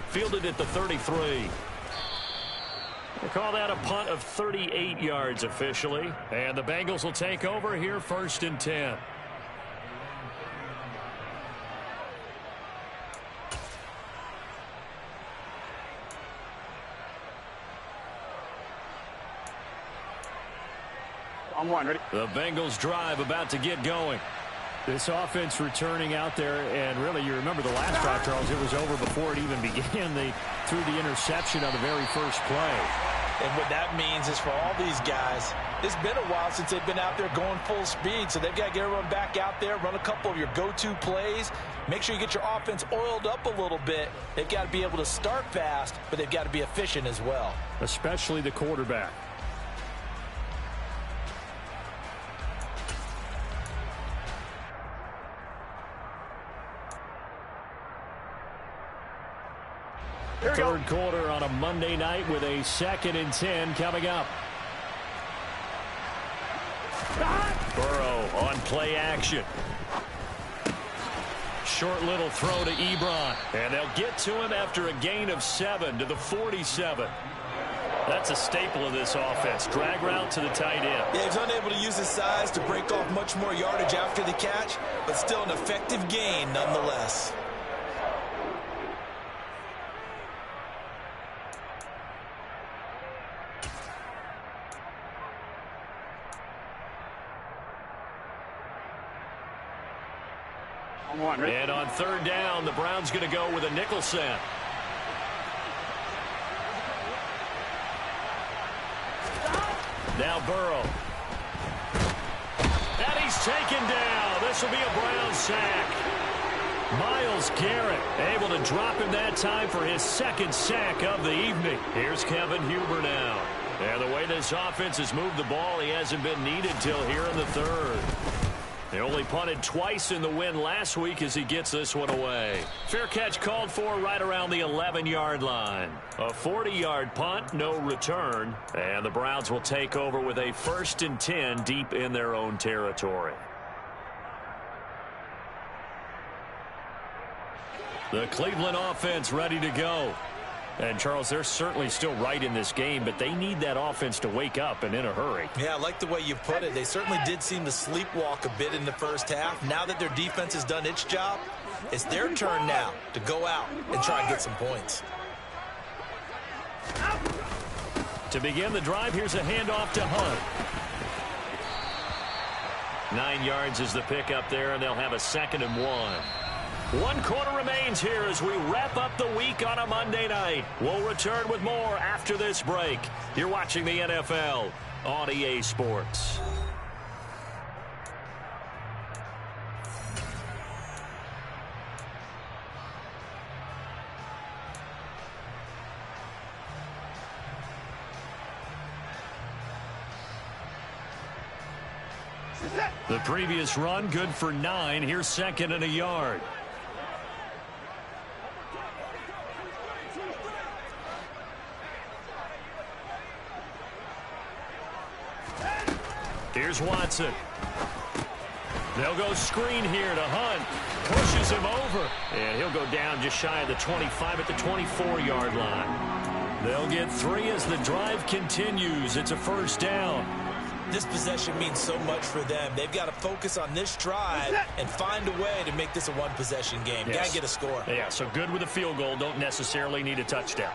Speaker 1: Fielded at the 33. They call that a punt of 38 yards officially. And the Bengals will take over here 1st and 10.
Speaker 2: On 1, ready?
Speaker 1: The Bengals drive about to get going.
Speaker 3: This offense returning out there, and really, you remember the last drive, Charles, it was over before it even began. They threw the interception on the very first play.
Speaker 4: And what that means is for all these guys, it's been a while since they've been out there going full speed, so they've got to get everyone back out there, run a couple of your go-to plays, make sure you get your offense oiled up a little bit. They've got to be able to start fast, but they've got to be efficient as well.
Speaker 3: Especially the quarterback. Third quarter on a Monday night with a 2nd and 10 coming up. Burrow on play action. Short little throw to Ebron. And they'll get to him after a gain of 7 to the 47. That's a staple of this offense. Drag route to the tight end.
Speaker 4: Yeah, he's unable to use his size to break off much more yardage after the catch, but still an effective gain nonetheless.
Speaker 3: And on 3rd down, the Browns going to go with a nickel set. Now Burrow. And he's taken down. This will be a Brown sack. Myles Garrett able to drop him that time for his 2nd sack of the evening. Here's Kevin Huber now. And the way this offense has moved the ball, he hasn't been needed till here in the 3rd. They only punted twice in the win last week as he gets this one away. Fair catch called for right around the 11-yard line. A 40-yard punt, no return. And the Browns will take over with a 1st and 10 deep in their own territory. The Cleveland offense ready to go. And, Charles, they're certainly still right in this game, but they need that offense to wake up and in a hurry.
Speaker 4: Yeah, I like the way you put it. They certainly did seem to sleepwalk a bit in the first half. Now that their defense has done its job, it's their turn now to go out and try and get some points.
Speaker 3: To begin the drive, here's a handoff to Hunt. 9 yards is the pickup there, and they'll have a 2nd and 1. 1 quarter remains here as we wrap up the week on a Monday night. We'll return with more after this break. You're watching the NFL on EA Sports. The previous run good for 9. Here's 2nd and a yard. Here's Watson. They'll go screen here to Hunt. Pushes him over. And he'll go down just shy of the 25 at the 24-yard line. They'll get 3 as the drive continues. It's a 1st down.
Speaker 4: This possession means so much for them. They've got to focus on this drive and find a way to make this a one-possession game.
Speaker 3: Yes.
Speaker 4: Got to get a score.
Speaker 3: Yeah, so good with a field goal. Don't necessarily need a touchdown.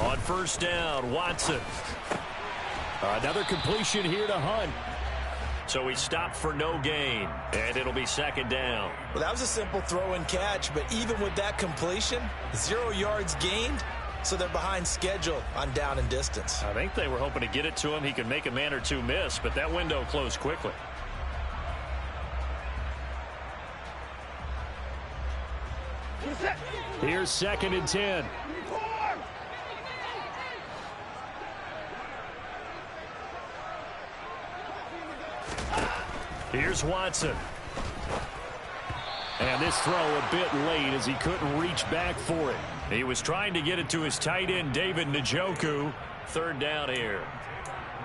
Speaker 3: On 1st down, Watson. Another completion here to Hunt. So he stopped for no gain, and it'll be 2nd down.
Speaker 4: Well, that was a simple throw and catch, but even with that completion, 0 yards gained, so they're behind schedule on down and distance.
Speaker 3: I think they were hoping to get it to him. He could make a man or two miss, but that window closed quickly. Here's 2nd and 10. Here's Watson. And this throw a bit late as he couldn't reach back for it. He was trying to get it to his tight end, David Njoku. 3rd down here.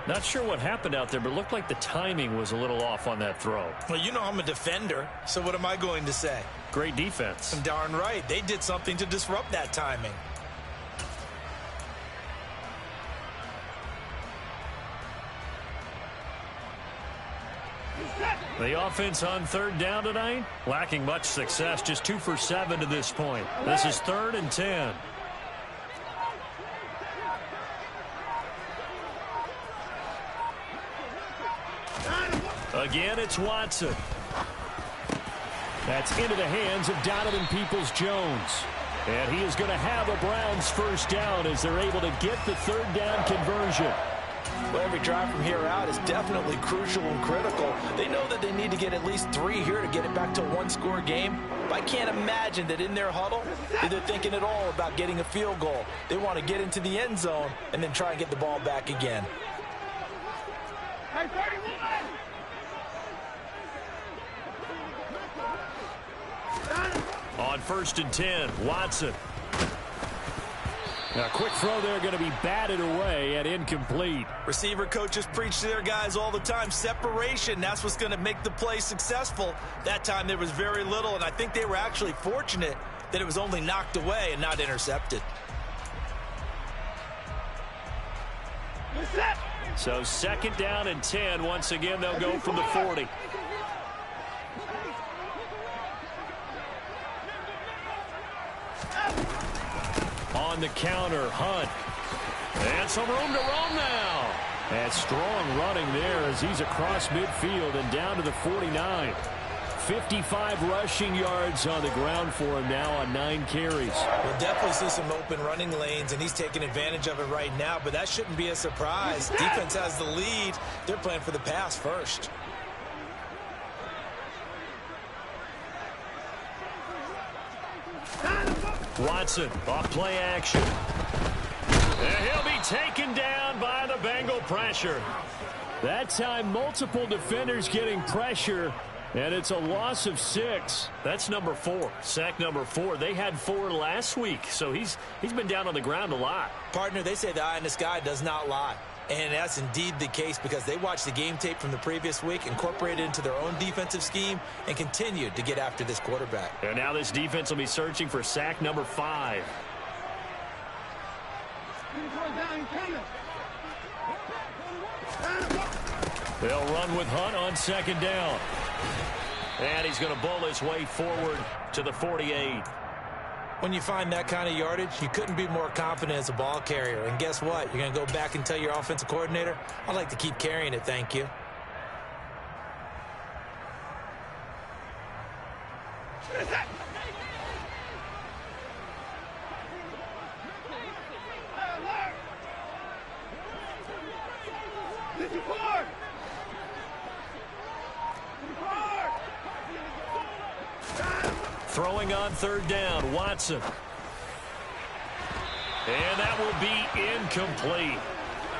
Speaker 3: Not sure what happened out there, but it looked like the timing was a little off on that throw.
Speaker 4: Well, you know I'm a defender, so what am I going to say?
Speaker 3: Great defense.
Speaker 4: I'm darn right. They did something to disrupt that timing.
Speaker 3: The offense on 3rd down tonight, lacking much success, just 2 for 7 to this point. This is 3rd and 10.
Speaker 1: Again, it's Watson. That's into the hands of Donovan Peoples-Jones. And he is going to have a Browns first down as they're able to get the third down conversion.
Speaker 4: Well, every drive from here out is definitely crucial and critical. They know that they need to get at least 3 here to get it back to a one-score game. But I can't imagine that in their huddle, they're thinking at all about getting a field goal. They want to get into the end zone and then try and get the ball back again.
Speaker 1: On 1st and 10, Watson. A quick throw there going to be batted away and incomplete.
Speaker 4: Receiver coaches preach to their guys all the time. Separation, that's what's going to make the play successful. That time there was very little, and I think they were actually fortunate that it was only knocked away and not intercepted.
Speaker 1: So 2nd down and 10. Once again, they'll go from the 40. On the counter, Hunt. And some room to roam now. And strong running there as he's across midfield and down to the 49. 55 rushing yards on the ground for him now on 9 carries.
Speaker 4: We'll definitely see some open running lanes, and he's taking advantage of it right now, but that shouldn't be a surprise. Defense has the lead. They're playing for the pass first.
Speaker 1: Watson, off play action. And he'll be taken down by the Bengal pressure. That time, multiple defenders getting pressure, and it's a loss of 6. That's number 4, sack number 4. They had 4 last week, so he's been down on the ground a lot.
Speaker 4: Partner, they say the eye in the sky does not lie. And that's indeed the case because they watched the game tape from the previous week, incorporated it into their own defensive scheme, and continued to get after this quarterback.
Speaker 1: And now this defense will be searching for sack number 5. They'll run with Hunt on 2nd down. And he's going to bowl his way forward to the 48.
Speaker 4: When you find that kind of yardage, you couldn't be more confident as a ball carrier. And guess what? You're going to go back and tell your offensive coordinator, I'd like to keep carrying it, thank you.
Speaker 1: Throwing on 3rd down, Watson. And that will be incomplete.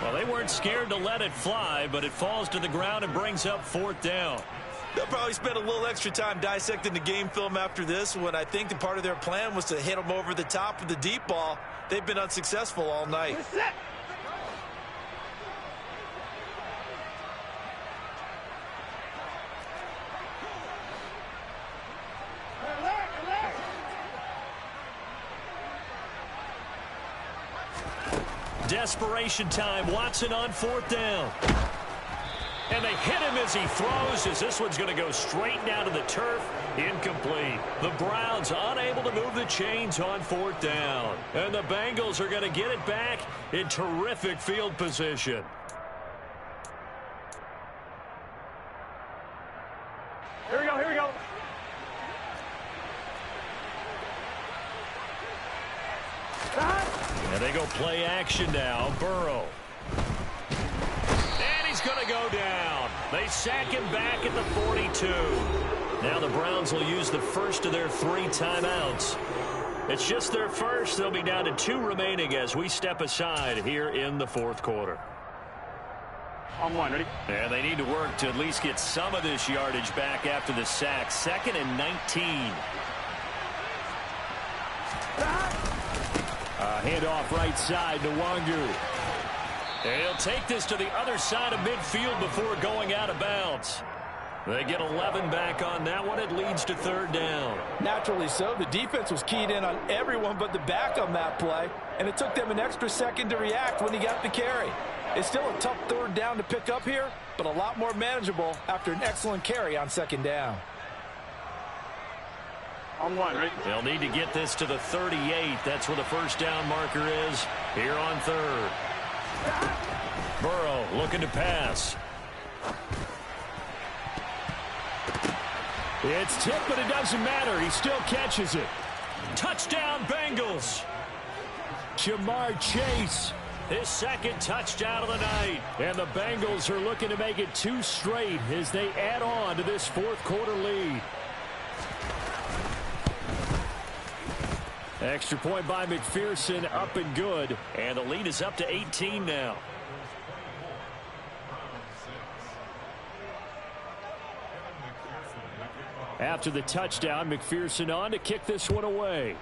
Speaker 1: Well, they weren't scared to let it fly, but it falls to the ground and brings up 4th down.
Speaker 4: They'll probably spend a little extra time dissecting the game film after this one. I think the part of their plan was to hit them over the top with the deep ball. They've been unsuccessful all night.
Speaker 1: Desperation time. Watson on 4th down. And they hit him as he throws, as this one's going to go straight down to the turf. Incomplete. The Browns unable to move the chains on 4th down. And the Bengals are going to get it back in terrific field position.
Speaker 2: Here we go, here we go.
Speaker 1: And they go play action now. Burrow. And he's going to go down. They sack him back at the 42. Now the Browns will use the first of their 3 timeouts. It's just their first. They'll be down to 2 remaining as we step aside here in the 4th quarter.
Speaker 2: On 1, ready?
Speaker 1: And they need to work to at least get some of this yardage back after the sack. 2nd and 19. Handoff right side to Wangu. And he'll take this to the other side of midfield before going out of bounds. They get 11 back on that one. It leads to 3rd down.
Speaker 4: Naturally so. The defense was keyed in on everyone but the back on that play, and it took them an extra second to react when he got the carry. It's still a tough 3rd down to pick up here, but a lot more manageable after an excellent carry on 2nd down.
Speaker 2: On 1, ready?
Speaker 1: They'll need to get this to the 38. That's where the first down marker is here on 3rd. Burrow looking to pass.
Speaker 3: It's tipped, but it doesn't matter. He still catches it.
Speaker 1: Touchdown, Bengals.
Speaker 3: Jamar Chase.
Speaker 1: His second touchdown of the night.
Speaker 3: And the Bengals are looking to make it 2 straight as they add on to this fourth quarter lead. Extra point by McPherson, up and good.
Speaker 1: And the lead is up to 18 now.
Speaker 3: After the touchdown, McPherson on to kick this one away.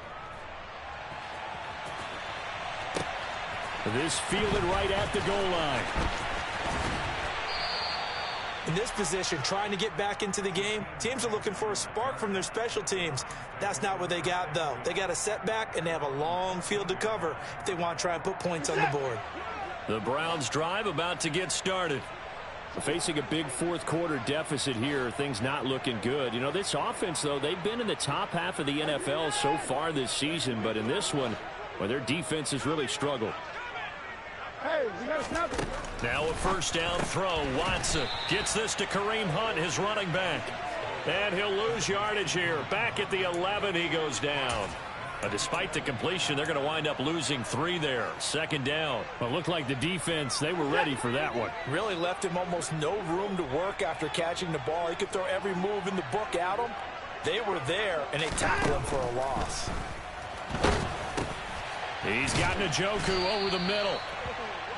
Speaker 3: This fielded right at the goal line.
Speaker 4: In this position, trying to get back into the game, teams are looking for a spark from their special teams. That's not what they got, though. They got a setback, and they have a long field to cover if they want to try and put points on the board.
Speaker 1: The Browns drive about to get started.
Speaker 3: Facing a big fourth quarter deficit here, things not looking good. You know, this offense, though, they've been in the top half of the NFL so far this season, but in this one, well, their defense has really struggled.
Speaker 2: Hey, we got to snap it.
Speaker 1: Now a first down throw. Watson gets this to Kareem Hunt, his running back. And he'll lose yardage here. Back at the 11, he goes down. But despite the completion, they're going to wind up losing 3 there. Second down.
Speaker 3: Well, it looked like the defense, they were ready for that one.
Speaker 4: Really left him almost no room to work after catching the ball. He could throw every move in the book at him. They were there, and they tackled him for a loss.
Speaker 3: He's got Njoku over the middle.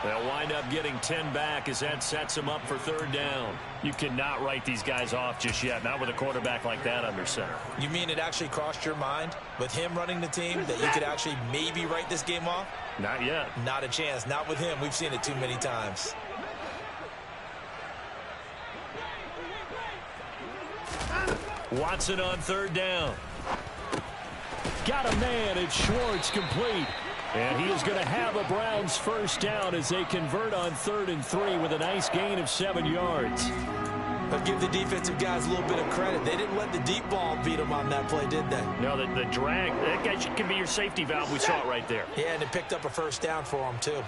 Speaker 1: They'll wind up getting 10 back as that sets them up for third down.
Speaker 3: You cannot write these guys off just yet, not with a quarterback like that under center.
Speaker 4: You mean it actually crossed your mind with him running the team that you could actually maybe write this game off?
Speaker 3: Not yet.
Speaker 4: Not a chance. Not with him. We've seen it too many times.
Speaker 1: Watson on third down.
Speaker 3: Got a man. It's Schwartz, complete. And he is going to have a Browns first down as they convert on 3rd and 3 with a nice gain of 7 yards.
Speaker 4: But give the defensive guys a little bit of credit. They didn't let the deep ball beat them on that play, did they?
Speaker 3: No, the drag, that guy can be your safety valve. We saw it right there.
Speaker 4: Yeah, and it picked up a first down for them, too.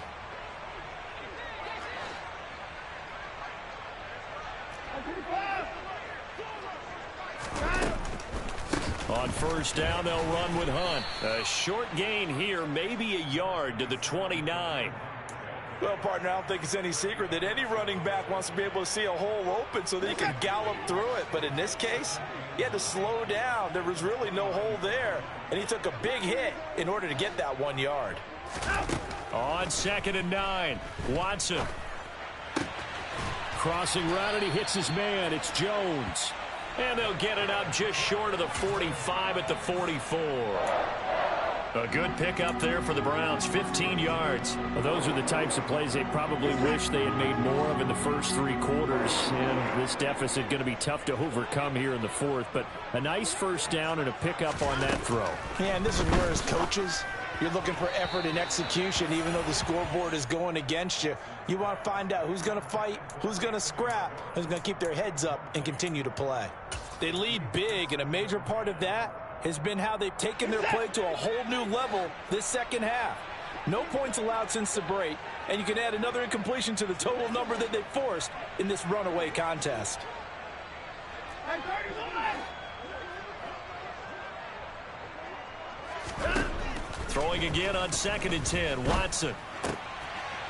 Speaker 1: On first down, they'll run with Hunt. A short gain here, maybe a yard to the 29.
Speaker 4: Well, partner, I don't think it's any secret that any running back wants to be able to see a hole open so that he can gallop through it. But in this case, he had to slow down. There was really no hole there, and he took a big hit in order to get that 1 yard.
Speaker 1: On 2nd and 9, Watson.
Speaker 3: Crossing route, and he hits his man. It's Jones.
Speaker 1: And they'll get it up just short of the 45 at the 44. A good pickup there for the Browns, 15 yards.
Speaker 3: Well, those are the types of plays they probably wish they had made more of in the first 3 quarters. And this deficit going to be tough to overcome here in the 4th. But a nice first down and a pickup on that throw.
Speaker 4: Yeah, and this is where as coaches, you're looking for effort and execution, even though the scoreboard is going against you. You want to find out who's going to fight, who's going to scrap, who's going to keep their heads up and continue to play. They lead big, and a major part of that has been how they've taken their play to a whole new level this second half. No points allowed since the break, and you can add another incompletion to the total number that they forced in this runaway contest.
Speaker 1: Throwing again on 2nd and 10, Watson.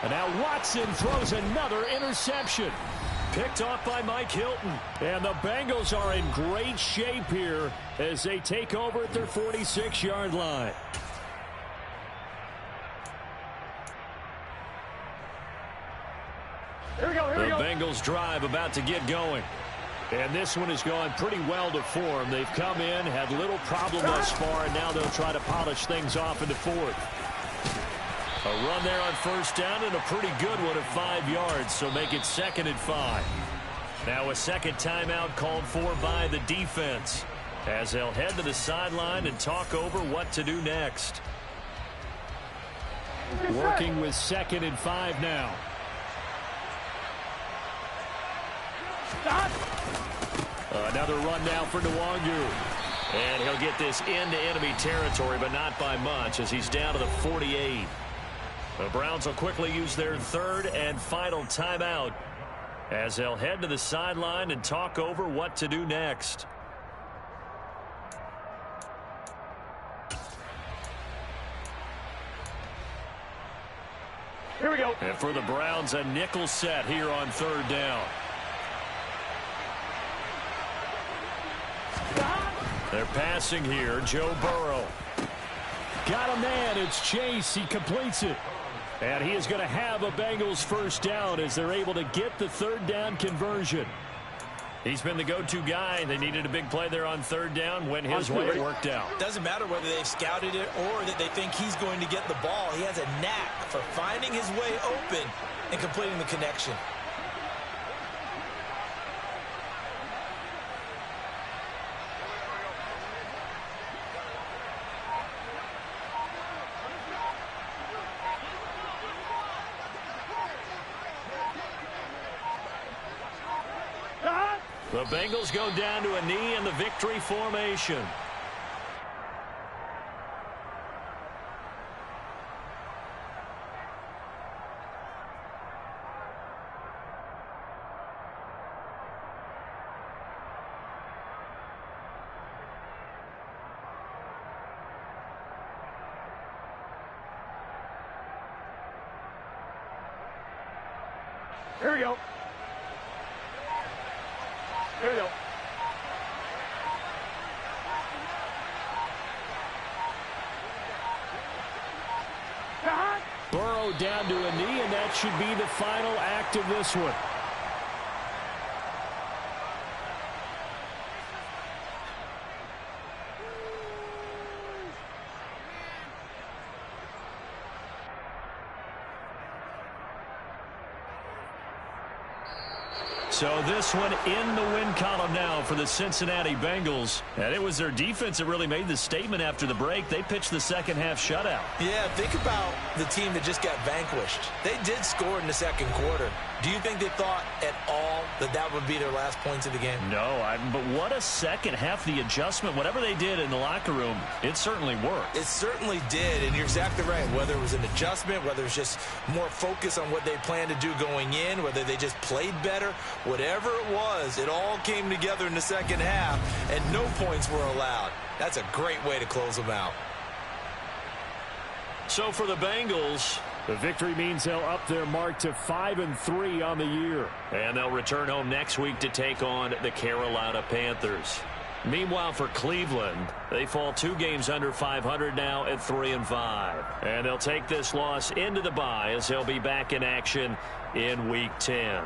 Speaker 3: And now Watson throws another interception.
Speaker 1: Picked off by Mike Hilton.
Speaker 3: And the Bengals are in great shape here as they take over at their 46-yard line.
Speaker 2: Here we go, here we
Speaker 1: The
Speaker 2: go.
Speaker 1: Bengals drive about to get going.
Speaker 3: And this one has gone pretty well to form. They've come in, had little problem thus far, and now they'll try to polish things off in the 4th.
Speaker 1: A run there on first down and a pretty good one of 5 yards, so make it 2nd and 5. Now a second timeout called for by the defense as they'll head to the sideline and talk over what to do next.
Speaker 3: Working with 2nd and 5 now. Another run down for Nwangu.
Speaker 1: And he'll get this into enemy territory, but not by much as he's down to the 48. The Browns will quickly use their 3rd and final timeout as they'll head to the sideline and talk over what to do next.
Speaker 2: Here we go.
Speaker 1: And for the Browns, a nickel set here on third down. They're passing here. Joe Burrow.
Speaker 3: Got a man. It's Chase. He completes it. And he is going to have a Bengals first down as they're able to get the third down conversion.
Speaker 1: He's been the go-to guy. They needed a big play there on third down. Went his way. It worked out.
Speaker 4: Doesn't matter whether they've scouted it or that they think he's going to get the ball. He has a knack for finding his way open and completing the connection.
Speaker 1: The Bengals go down to a knee in the victory formation.
Speaker 2: Here we go. Here we go.
Speaker 3: Burrow down to a knee, and that should be the final act of this one.
Speaker 1: So this one in the win column now for the Cincinnati Bengals. And it was their defense that really made the statement after the break. They pitched the second half shutout.
Speaker 4: Yeah, think about the team that just got vanquished. They did score in the second quarter. Do you think they thought at all that that would be their last points of the game?
Speaker 1: No, but what a second half. The adjustment, whatever they did in the locker room, it certainly worked.
Speaker 4: It certainly did, and you're exactly right. Whether it was an adjustment, whether it was just more focus on what they planned to do going in, whether they just played better, whatever it was, it all came together in the second half, and no points were allowed. That's a great way to close them out.
Speaker 1: So for the Bengals,
Speaker 3: the victory means they'll up their mark to 5-3 on the year.
Speaker 1: And they'll return home next week to take on the Carolina Panthers. Meanwhile, for Cleveland, they fall 2 games under 500 now at 3-5. And they'll take this loss into the bye as they'll be back in action in Week 10.